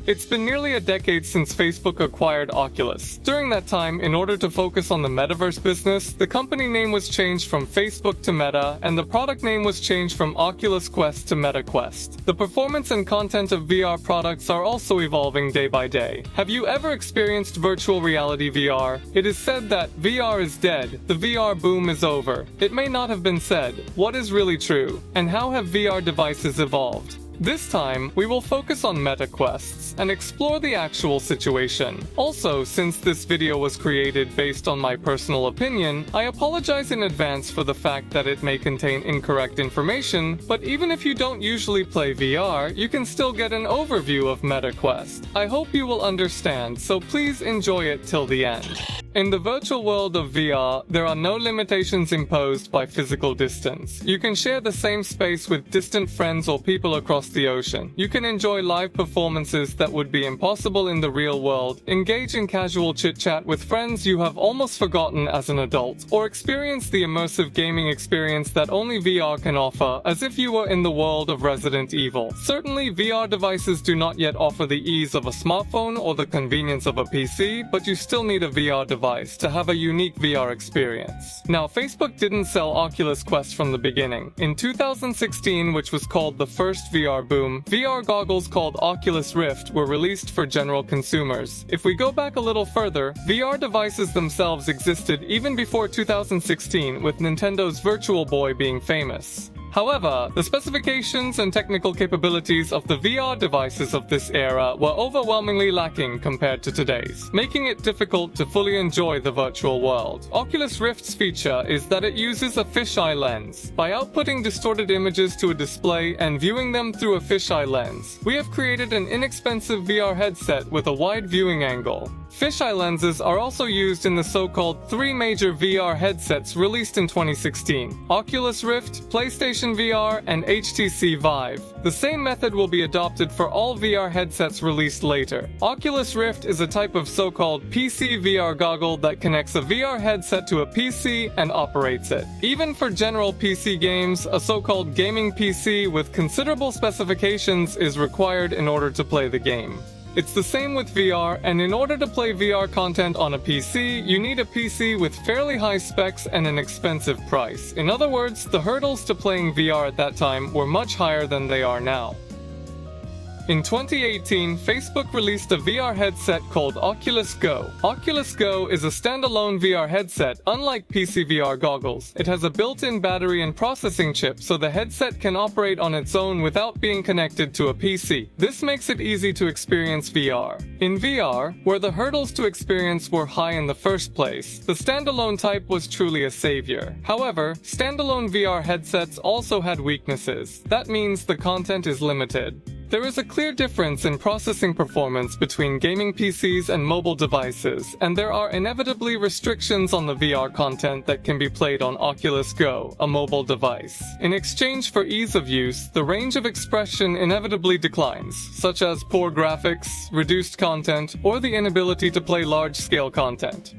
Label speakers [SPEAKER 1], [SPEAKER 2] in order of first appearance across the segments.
[SPEAKER 1] It's been nearly a decade since Facebook acquired Oculus. During that time, in order to focus on the metaverse business, the company name was changed from Facebook to Meta, and the product name was changed from Oculus Quest to Meta Quest. The performance and content of VR products are also evolving day by day. Have you ever experienced virtual reality VR? It is said that VR is dead, the VR boom is over. It may not have been said. What is really true? And how have VR devices evolved? This time, we will focus on Meta Quests and explore the actual situation. Also, since this video was created based on my personal opinion, I apologize in advance for the fact that it may contain incorrect information, but even if you don't usually play VR, you can still get an overview of Meta Quest. I hope you will understand, so please enjoy it till the end. In the virtual world of VR, there are no limitations imposed by physical distance. You can share the same space with distant friends or people across the ocean. You can enjoy live performances that would be impossible in the real world, engage in casual chit-chat with friends you have almost forgotten as an adult, or experience the immersive gaming experience that only VR can offer, as if you were in the world of Resident Evil. Certainly, VR devices do not yet offer the ease of a smartphone or the convenience of a PC, but you still need a VR device to have a unique VR experience. Now, Facebook didn't sell Oculus Quest from the beginning. In 2016, which was called the first VR boom, VR goggles called Oculus Rift were released for general consumers. If we go back a little further, VR devices themselves existed even before 2016, with Nintendo's Virtual Boy being famous. However, the specifications and technical capabilities of the VR devices of this era were overwhelmingly lacking compared to today's, making it difficult to fully enjoy the virtual world. Oculus Rift's feature is that it uses a fisheye lens. By outputting distorted images to a display and viewing them through a fisheye lens, we have created an inexpensive VR headset with a wide viewing angle. Fisheye lenses are also used in the so-called three major VR headsets released in 2016: Oculus Rift, PlayStation VR, and HTC Vive. The same method will be adopted for all VR headsets released later. Oculus Rift is a type of so-called PC VR goggle that connects a VR headset to a PC and operates it. Even for general PC games, a so-called gaming PC with considerable specifications is required in order to play the game. It's the same with VR, and in order to play VR content on a PC, you need a PC with fairly high specs and an expensive price. In other words, the hurdles to playing VR at that time were much higher than they are now. In 2018, Facebook released a VR headset called Oculus Go. Oculus Go is a standalone VR headset, unlike PC VR goggles. It has a built-in battery and processing chip, so the headset can operate on its own without being connected to a PC. This makes it easy to experience VR. In VR, where the hurdles to experience were high in the first place, the standalone type was truly a savior. However, standalone VR headsets also had weaknesses. That means the content is limited. There is a clear difference in processing performance between gaming PCs and mobile devices, and there are inevitably restrictions on the VR content that can be played on Oculus Go, a mobile device. In exchange for ease of use, the range of expression inevitably declines, such as poor graphics, reduced content, or the inability to play large-scale content.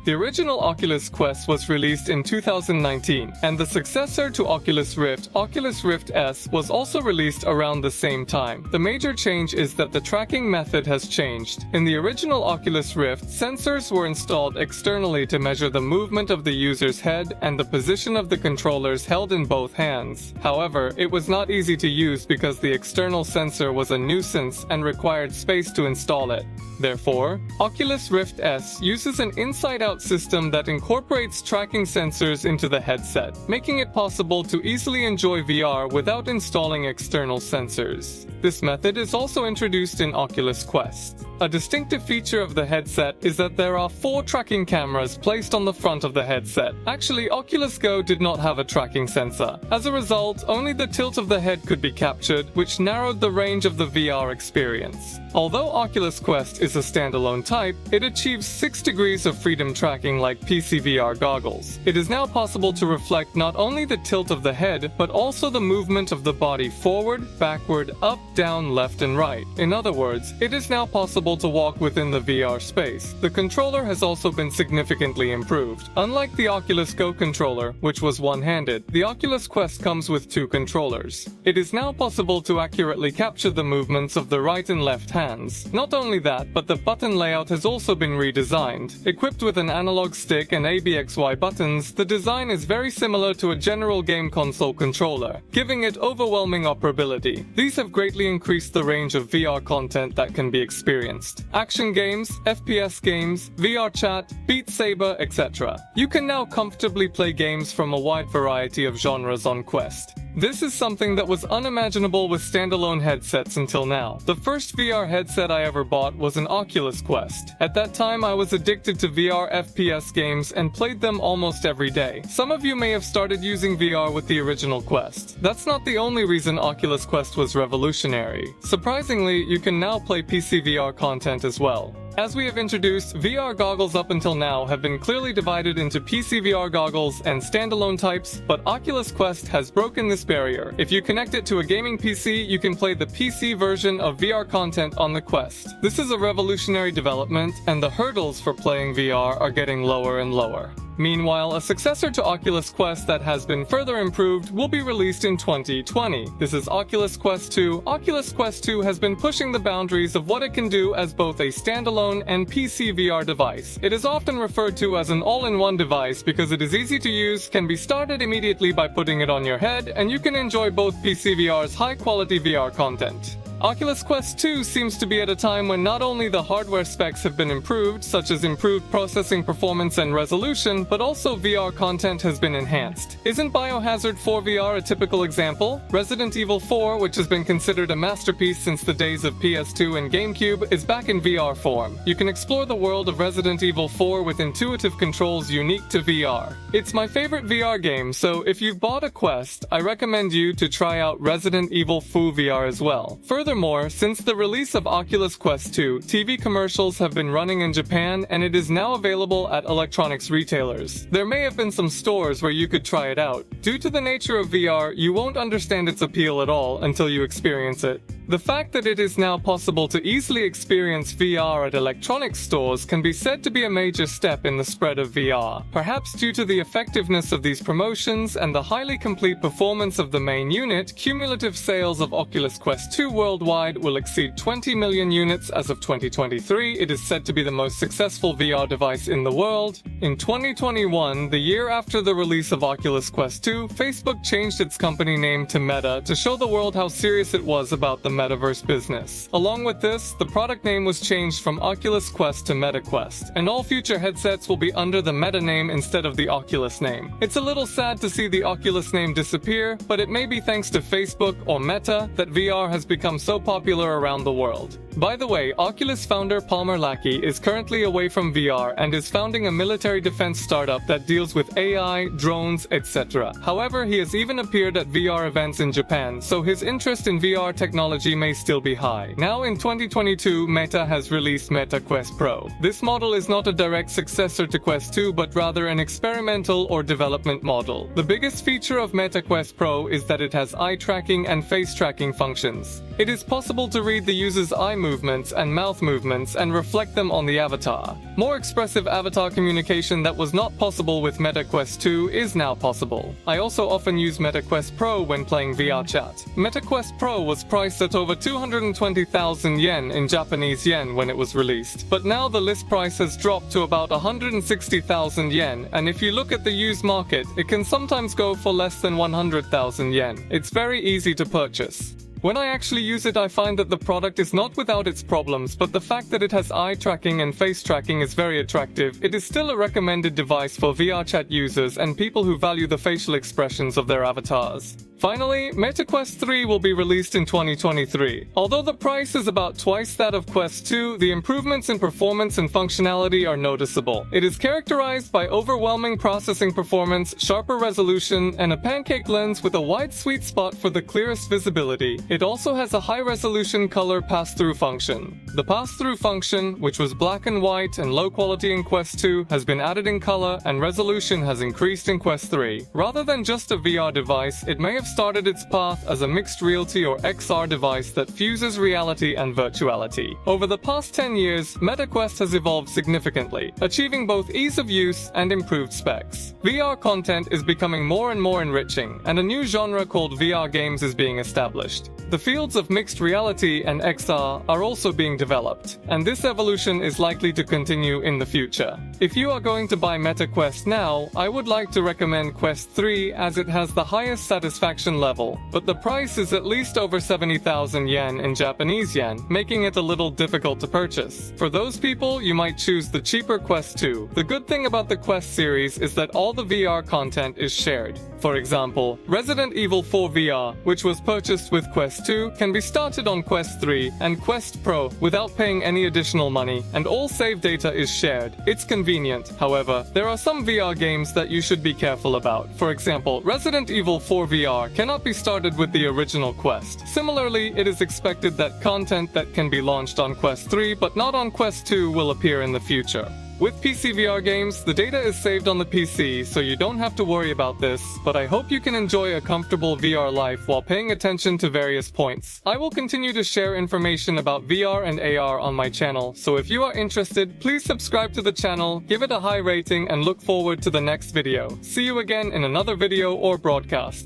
[SPEAKER 1] The original Oculus Quest was released in 2019, and the successor to Oculus Rift S, was also released around the same time. The major change is that the tracking method has changed. In the original Oculus Rift, sensors were installed externally to measure the movement of the user's head and the position of the controllers held in both hands. However, it was not easy to use because the external sensor was a nuisance and required space to install it. Therefore, Oculus Rift S uses an inside-out system that incorporates tracking sensors into the headset, making it possible to easily enjoy VR without installing external sensors. This method is also introduced in Oculus Quest. A distinctive feature of the headset is that there are 4 tracking cameras placed on the front of the headset. Actually, Oculus Go did not have a tracking sensor. As a result, only the tilt of the head could be captured, which narrowed the range of the VR experience. Although Oculus Quest is a standalone type, it achieves 6 degrees of freedom tracking like PC VR goggles. It is now possible to reflect not only the tilt of the head, but also the movement of the body forward, backward, up, down, left, and right. In other words, it is now possible able to walk within the VR space. The controller has also been significantly improved. Unlike the Oculus Go controller, which was one-handed, the Oculus Quest comes with two controllers. It is now possible to accurately capture the movements of the right and left hands. Not only that, but the button layout has also been redesigned. Equipped with an analog stick and ABXY buttons, the design is very similar to a general game console controller, giving it overwhelming operability. These have greatly increased the range of VR content that can be experienced. Action games, FPS games, VR chat, Beat Saber, etc. You can now comfortably play games from a wide variety of genres on Quest. This is something that was unimaginable with standalone headsets until now. The first VR headset I ever bought was an Oculus Quest. At that time, I was addicted to VR FPS games and played them almost every day. Some of you may have started using VR with the original Quest. That's not the only reason Oculus Quest was revolutionary. Surprisingly, you can now play PC VR content as well. As we have introduced, VR goggles up until now have been clearly divided into PC VR goggles and standalone types, but Oculus Quest has broken this barrier. If you connect it to a gaming PC, you can play the PC version of VR content on the Quest. This is a revolutionary development, and the hurdles for playing VR are getting lower and lower. Meanwhile, a successor to Oculus Quest that has been further improved will be released in 2020. This is Oculus Quest 2. Oculus Quest 2 has been pushing the boundaries of what it can do as both a standalone and PC VR device. It is often referred to as an all-in-one device because it is easy to use, can be started immediately by putting it on your head, and you can enjoy both PC VR's high-quality VR content. Oculus Quest 2 seems to be at a time when not only the hardware specs have been improved, such as improved processing performance and resolution, but also VR content has been enhanced. Isn't Biohazard 4 VR a typical example? Resident Evil 4, which has been considered a masterpiece since the days of PS2 and GameCube, is back in VR form. You can explore the world of Resident Evil 4 with intuitive controls unique to VR. It's my favorite VR game, so if you've bought a Quest, I recommend you to try out Resident Evil 4 VR as well. Furthermore, since the release of Oculus Quest 2, TV commercials have been running in Japan and it is now available at electronics retailers. There may have been some stores where you could try it out. Due to the nature of VR, you won't understand its appeal at all until you experience it. The fact that it is now possible to easily experience VR at electronics stores can be said to be a major step in the spread of VR. Perhaps due to the effectiveness of these promotions and the highly complete performance of the main unit, cumulative sales of Oculus Quest 2 worldwide will exceed 20 million units as of 2023. It is said to be the most successful VR device in the world. In 2021, the year after the release of Oculus Quest 2, Facebook changed its company name to Meta to show the world how serious it was about the metaverse business. Along with this, the product name was changed from Oculus Quest to Meta Quest, and all future headsets will be under the Meta name instead of the Oculus name. It's a little sad to see the Oculus name disappear, but it may be thanks to Facebook or Meta that VR has become so popular around the world. By the way, Oculus founder Palmer Lackey is currently away from VR and is founding a military defense startup that deals with AI, drones, etc. However, he has even appeared at VR events in Japan, so his interest in VR technology may still be high. Now in 2022, Meta has released Meta Quest Pro. This model is not a direct successor to Quest 2, but rather an experimental or development model. The biggest feature of Meta Quest Pro is that it has eye tracking and face tracking functions. It is possible to read the user's eye movements and mouth movements and reflect them on the avatar. More expressive avatar communication that was not possible with Meta Quest 2 is now possible. I also often use Meta Quest Pro when playing VR chat. Meta Quest Pro was priced at over 220,000 yen in Japanese yen when it was released, but now the list price has dropped to about 160,000 yen, and if you look at the used market, it can sometimes go for less than 100,000 yen. It's very easy to purchase. When I actually use it, I find that the product is not without its problems, but the fact that it has eye tracking and face tracking is very attractive. It is still a recommended device for VR chat users and people who value the facial expressions of their avatars. Finally, Meta Quest 3 will be released in 2023. Although the price is about twice that of Quest 2, the improvements in performance and functionality are noticeable. It is characterized by overwhelming processing performance, sharper resolution, and a pancake lens with a wide sweet spot for the clearest visibility. It also has a high-resolution color pass-through function. The pass-through function, which was black and white and low quality in Quest 2, has been added in color, and resolution has increased in Quest 3. Rather than just a VR device, it may have started its path as a mixed reality or XR device that fuses reality and virtuality. Over the past 10 years, Meta Quest has evolved significantly, achieving both ease of use and improved specs. VR content is becoming more and more enriching, and a new genre called VR games is being established. The fields of mixed reality and XR are also being developed, and this evolution is likely to continue in the future. If you are going to buy Meta Quest now, I would like to recommend Quest 3 as it has the highest satisfaction level, but the price is at least over 70,000 yen in Japanese yen, making it a little difficult to purchase. For those people, you might choose the cheaper Quest 2. The good thing about the Quest series is that all the VR content is shared. For example, Resident Evil 4 VR, which was purchased with Quest 2, can be started on Quest 3 and Quest Pro without paying any additional money, and all save data is shared. It's convenient. However, there are some VR games that you should be careful about. For example, Resident Evil 4 VR cannot be started with the original Quest. Similarly, it is expected that content that can be launched on Quest 3 but not on Quest 2 will appear in the future. With PC VR games, the data is saved on the PC, so you don't have to worry about this, but I hope you can enjoy a comfortable VR life while paying attention to various points. I will continue to share information about VR and AR on my channel, so if you are interested, please subscribe to the channel, give it a high rating, and look forward to the next video. See you again in another video or broadcast.